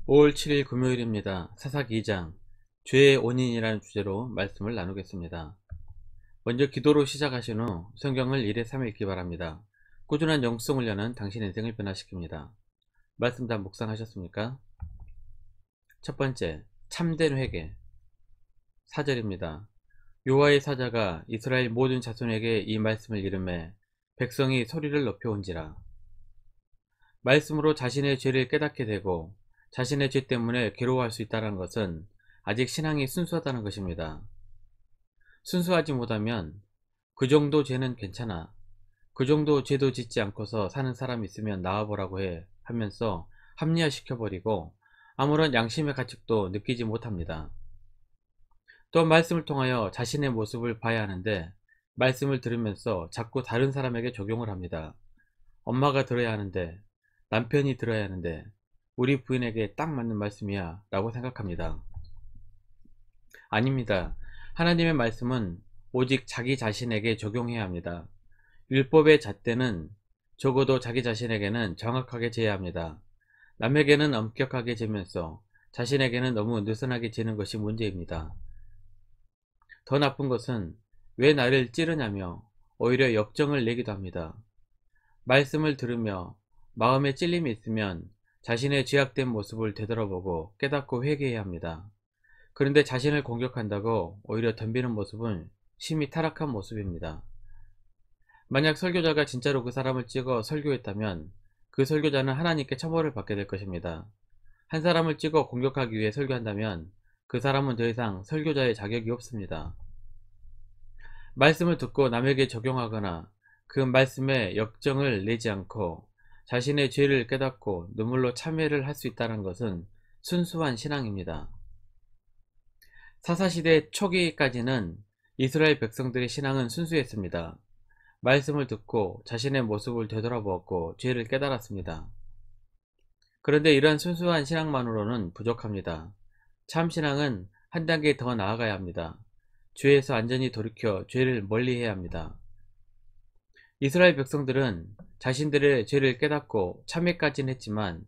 5월 7일 금요일입니다. 사사기 2장 죄의 원인이라는 주제로 말씀을 나누겠습니다. 먼저 기도로 시작하신 후 성경을 1회 3회 읽기 바랍니다. 꾸준한 영성 훈련은 당신 인생을 변화시킵니다. 말씀 다 묵상하셨습니까? 첫 번째, 참된 회개. 4절입니다. 여호와의 사자가 이스라엘 모든 자손에게 이 말씀을 이르매 백성이 소리를 높여온지라. 말씀으로 자신의 죄를 깨닫게 되고 자신의 죄 때문에 괴로워할 수 있다는 것은 아직 신앙이 순수하다는 것입니다. 순수하지 못하면 그 정도 죄는 괜찮아, 그 정도 죄도 짓지 않고서 사는 사람이 있으면 나와보라고 해 하면서 합리화시켜버리고 아무런 양심의 가책도 느끼지 못합니다. 또 말씀을 통하여 자신의 모습을 봐야 하는데 말씀을 들으면서 자꾸 다른 사람에게 적용을 합니다. 엄마가 들어야 하는데, 남편이 들어야 하는데, 우리 부인에게 딱 맞는 말씀이야 라고 생각합니다. 아닙니다. 하나님의 말씀은 오직 자기 자신에게 적용해야 합니다. 율법의 잣대는 적어도 자기 자신에게는 정확하게 재야 합니다. 남에게는 엄격하게 재면서 자신에게는 너무 느슨하게 재는 것이 문제입니다. 더 나쁜 것은 왜 나를 찌르냐며 오히려 역정을 내기도 합니다. 말씀을 들으며 마음에 찔림이 있으면 자신의 죄악된 모습을 되돌아보고 깨닫고 회개해야 합니다. 그런데 자신을 공격한다고 오히려 덤비는 모습은 심히 타락한 모습입니다. 만약 설교자가 진짜로 그 사람을 찍어 설교했다면 그 설교자는 하나님께 처벌을 받게 될 것입니다. 한 사람을 찍어 공격하기 위해 설교한다면 그 사람은 더 이상 설교자의 자격이 없습니다. 말씀을 듣고 남에게 적용하거나 그 말씀에 역정을 내지 않고 자신의 죄를 깨닫고 눈물로 참회를 할 수 있다는 것은 순수한 신앙입니다. 사사시대 초기까지는 이스라엘 백성들의 신앙은 순수했습니다. 말씀을 듣고 자신의 모습을 되돌아보았고 죄를 깨달았습니다. 그런데 이러한 순수한 신앙만으로는 부족합니다. 참 신앙은 한 단계 더 나아가야 합니다. 죄에서 완전히 돌이켜 죄를 멀리해야 합니다. 이스라엘 백성들은 자신들의 죄를 깨닫고 참회까지는 했지만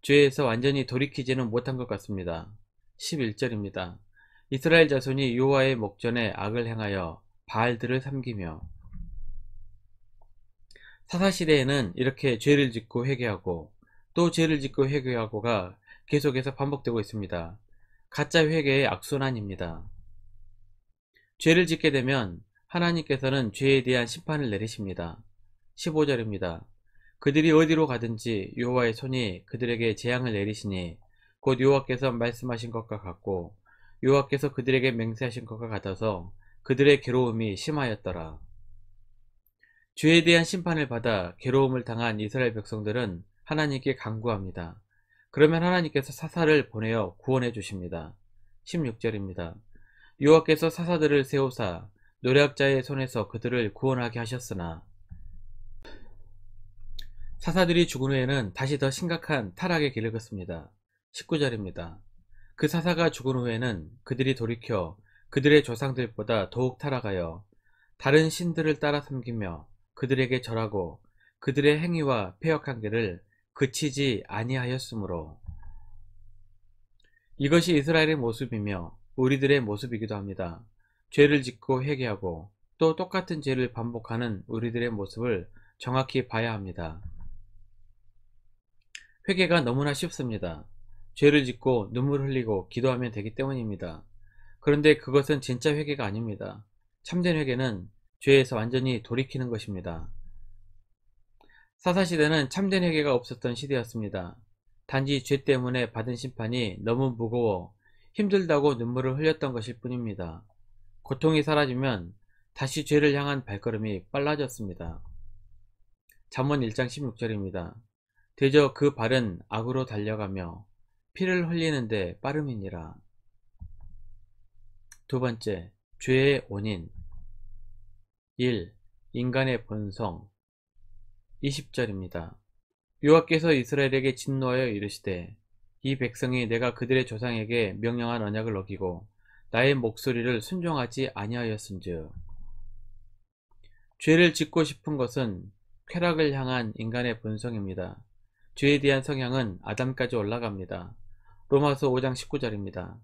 죄에서 완전히 돌이키지는 못한 것 같습니다. 11절입니다. 이스라엘 자손이 여호와의 목전에 악을 행하여 바알들을 섬기며. 사사시대에는 이렇게 죄를 짓고 회개하고 또 죄를 짓고 회개하고가 계속해서 반복되고 있습니다. 가짜 회개의 악순환입니다. 죄를 짓게 되면 하나님께서는 죄에 대한 심판을 내리십니다. 15절입니다. 그들이 어디로 가든지 여호와의 손이 그들에게 재앙을 내리시니 곧 여호와께서 말씀하신 것과 같고 여호와께서 그들에게 맹세하신 것과 같아서 그들의 괴로움이 심하였더라. 죄에 대한 심판을 받아 괴로움을 당한 이스라엘 백성들은 하나님께 간구합니다. 그러면 하나님께서 사사를 보내어 구원해 주십니다. 16절입니다. 여호와께서 사사들을 세우사 노략자의 손에서 그들을 구원하게 하셨으나 사사들이 죽은 후에는 다시 더 심각한 타락의 길을 걷습니다. 19절입니다. 그 사사가 죽은 후에는 그들이 돌이켜 그들의 조상들보다 더욱 타락하여 다른 신들을 따라 섬기며 그들에게 절하고 그들의 행위와 패역한 길을 그치지 아니하였으므로. 이것이 이스라엘의 모습이며 우리들의 모습이기도 합니다. 죄를 짓고 회개하고 또 똑같은 죄를 반복하는 우리들의 모습을 정확히 봐야 합니다. 회개가 너무나 쉽습니다. 죄를 짓고 눈물 흘리고 기도하면 되기 때문입니다. 그런데 그것은 진짜 회개가 아닙니다. 참된 회개는 죄에서 완전히 돌이키는 것입니다. 사사시대는 참된 회개가 없었던 시대였습니다. 단지 죄 때문에 받은 심판이 너무 무거워 힘들다고 눈물을 흘렸던 것일 뿐입니다. 고통이 사라지면 다시 죄를 향한 발걸음이 빨라졌습니다. 잠언 1장 16절입니다. 대저 그 발은 악으로 달려가며 피를 흘리는데 빠름이니라. 두 번째, 죄의 원인. 1. 인간의 본성. 20절입니다. 여호와께서 이스라엘에게 진노하여 이르시되 이 백성이 내가 그들의 조상에게 명령한 언약을 어기고 나의 목소리를 순종하지 아니하였은즉. 죄를 짓고 싶은 것은 쾌락을 향한 인간의 본성입니다. 죄에 대한 성향은 아담까지 올라갑니다. 로마서 5장 19절입니다.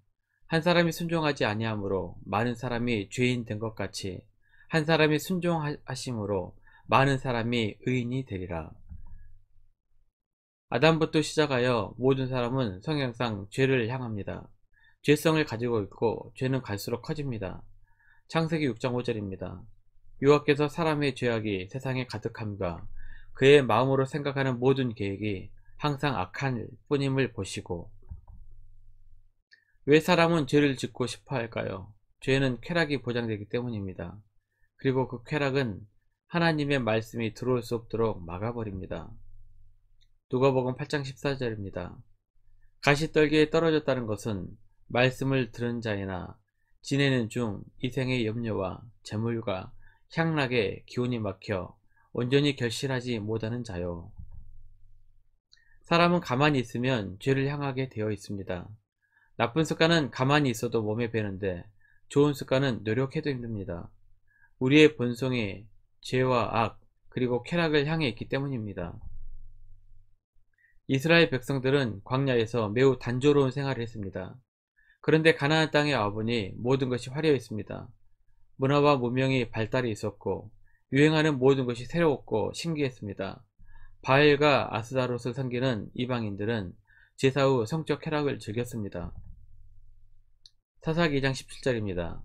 한 사람이 순종하지 아니함으로 많은 사람이 죄인 된 것 같이 한 사람이 순종하심으로 많은 사람이 의인이 되리라. 아담부터 시작하여 모든 사람은 성향상 죄를 향합니다. 죄성을 가지고 있고 죄는 갈수록 커집니다. 창세기 6장 5절입니다. 여호와께서 사람의 죄악이 세상에 가득함과 그의 마음으로 생각하는 모든 계획이 항상 악한 뿐임을 보시고. 왜 사람은 죄를 짓고 싶어 할까요? 죄는 쾌락이 보장되기 때문입니다. 그리고 그 쾌락은 하나님의 말씀이 들어올 수 없도록 막아버립니다. 누가복음 8장 14절입니다. 가시떨기에 떨어졌다는 것은 말씀을 들은 자이나 지내는 중 이생의 염려와 재물과 향락의 기운이 막혀 온전히 결실하지 못하는 자요. 사람은 가만히 있으면 죄를 향하게 되어 있습니다. 나쁜 습관은 가만히 있어도 몸에 배는데 좋은 습관은 노력해도 힘듭니다. 우리의 본성이 죄와 악 그리고 쾌락을 향해 있기 때문입니다. 이스라엘 백성들은 광야에서 매우 단조로운 생활을 했습니다. 그런데 가나안 땅에 와보니 모든 것이 화려했습니다. 문화와 문명이 발달이 있었고 유행하는 모든 것이 새로웠고 신기했습니다. 바알과 아스다롯을 섬기는 이방인들은 제사 후 성적 쾌락을 즐겼습니다. 사사기 2장 17절입니다.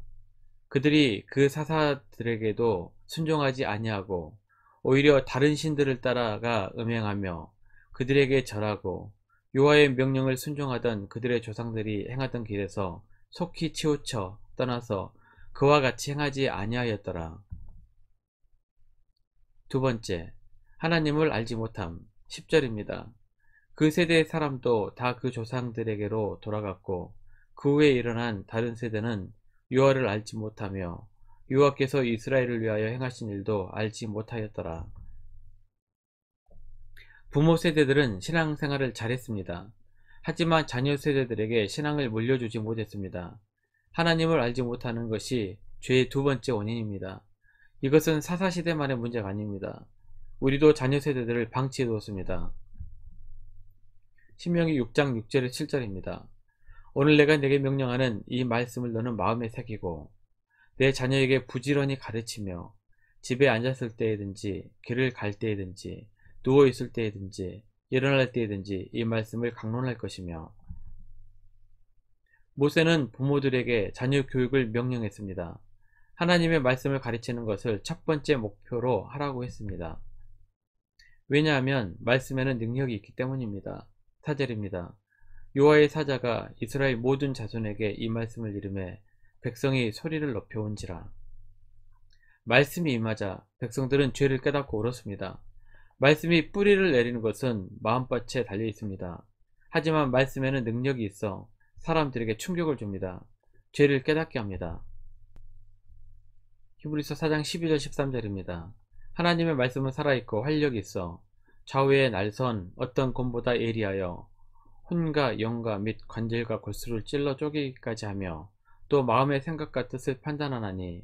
그들이 그 사사들에게도 순종하지 아니하고 오히려 다른 신들을 따라가 음행하며 그들에게 절하고 여호와의 명령을 순종하던 그들의 조상들이 행하던 길에서 속히 치우쳐 떠나서 그와 같이 행하지 아니하였더라. 두 번째, 하나님을 알지 못함. 10절입니다. 그 세대의 사람도 다 그 조상들에게로 돌아갔고 그 후에 일어난 다른 세대는 여호와를 알지 못하며 여호와께서 이스라엘을 위하여 행하신 일도 알지 못하였더라. 부모 세대들은 신앙생활을 잘했습니다. 하지만 자녀 세대들에게 신앙을 물려주지 못했습니다. 하나님을 알지 못하는 것이 죄의 두 번째 원인입니다. 이것은 사사시대만의 문제가 아닙니다. 우리도 자녀 세대들을 방치해 두었습니다. 신명기 6장 6절에 7절입니다. 오늘 내가 내게 명령하는 이 말씀을 너는 마음에 새기고 내 자녀에게 부지런히 가르치며 집에 앉았을 때에든지 길을 갈 때에든지 누워있을 때에든지 일어날 때에든지 이 말씀을 강론할 것이며. 모세는 부모들에게 자녀 교육을 명령했습니다. 하나님의 말씀을 가르치는 것을 첫 번째 목표로 하라고 했습니다. 왜냐하면 말씀에는 능력이 있기 때문입니다. 4절입니다. 여호와의 사자가 이스라엘 모든 자손에게 이 말씀을 이르매 백성이 소리를 높여온지라. 말씀이 임하자 백성들은 죄를 깨닫고 울었습니다. 말씀이 뿌리를 내리는 것은 마음밭에 달려 있습니다. 하지만 말씀에는 능력이 있어 사람들에게 충격을 줍니다. 죄를 깨닫게 합니다. 히브리서 4장 12절 13절입니다. 하나님의 말씀은 살아있고 활력이 있어 좌우의 날선 어떤 곰보다 예리하여 혼과 영과 및 관절과 골수를 찔러 쪼개기까지 하며 또 마음의 생각과 뜻을 판단하나니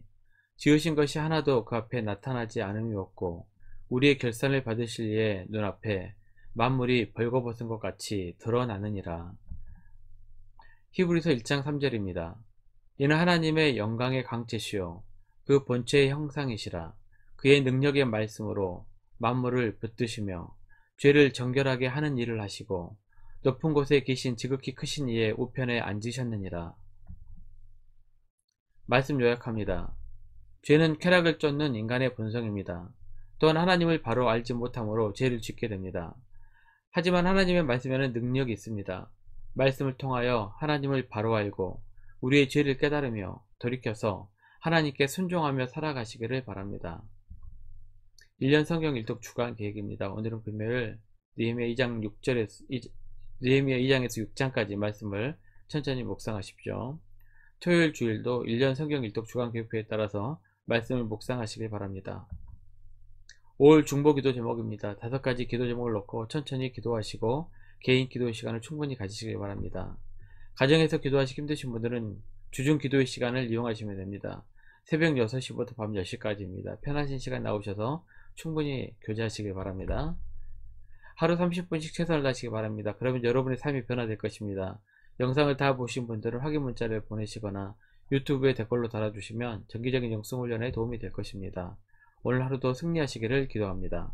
지으신 것이 하나도 그 앞에 나타나지 않음이 없고 우리의 결산을 받으실 이의 눈앞에 만물이 벌거벗은 것 같이 드러나느니라. 히브리서 1장 3절입니다. 이는 하나님의 영광의 강체시요 그 본체의 형상이시라. 그의 능력의 말씀으로 만물을 붙드시며 죄를 정결하게 하는 일을 하시고 높은 곳에 계신 지극히 크신 이의 우편에 앉으셨느니라. 말씀 요약합니다. 죄는 쾌락을 쫓는 인간의 본성입니다. 또한 하나님을 바로 알지 못함으로 죄를 짓게 됩니다. 하지만 하나님의 말씀에는 능력이 있습니다. 말씀을 통하여 하나님을 바로 알고 우리의 죄를 깨달으며 돌이켜서 하나님께 순종하며 살아가시기를 바랍니다. 1년 성경 일독 주간 계획입니다. 오늘은 금요일 느헤미야 2장에서 6장까지 말씀을 천천히 묵상하십시오. 토요일 주일도 1년 성경 일독 주간 계획표에 따라서 말씀을 묵상하시길 바랍니다. 5월 중보 기도 제목입니다. 5가지 기도 제목을 넣고 천천히 기도하시고 개인 기도 시간을 충분히 가지시길 바랍니다. 가정에서 기도하시기 힘드신 분들은 주중 기도의 시간을 이용하시면 됩니다. 새벽 6시부터 밤 10시까지입니다. 편하신 시간 나오셔서 충분히 교제하시길 바랍니다. 하루 30분씩 최선을 다하시기 바랍니다. 그러면 여러분의 삶이 변화될 것입니다. 영상을 다 보신 분들은 확인 문자를 보내시거나 유튜브에 댓글로 달아주시면 정기적인 영성 훈련에 도움이 될 것입니다. 오늘 하루도 승리하시기를 기도합니다.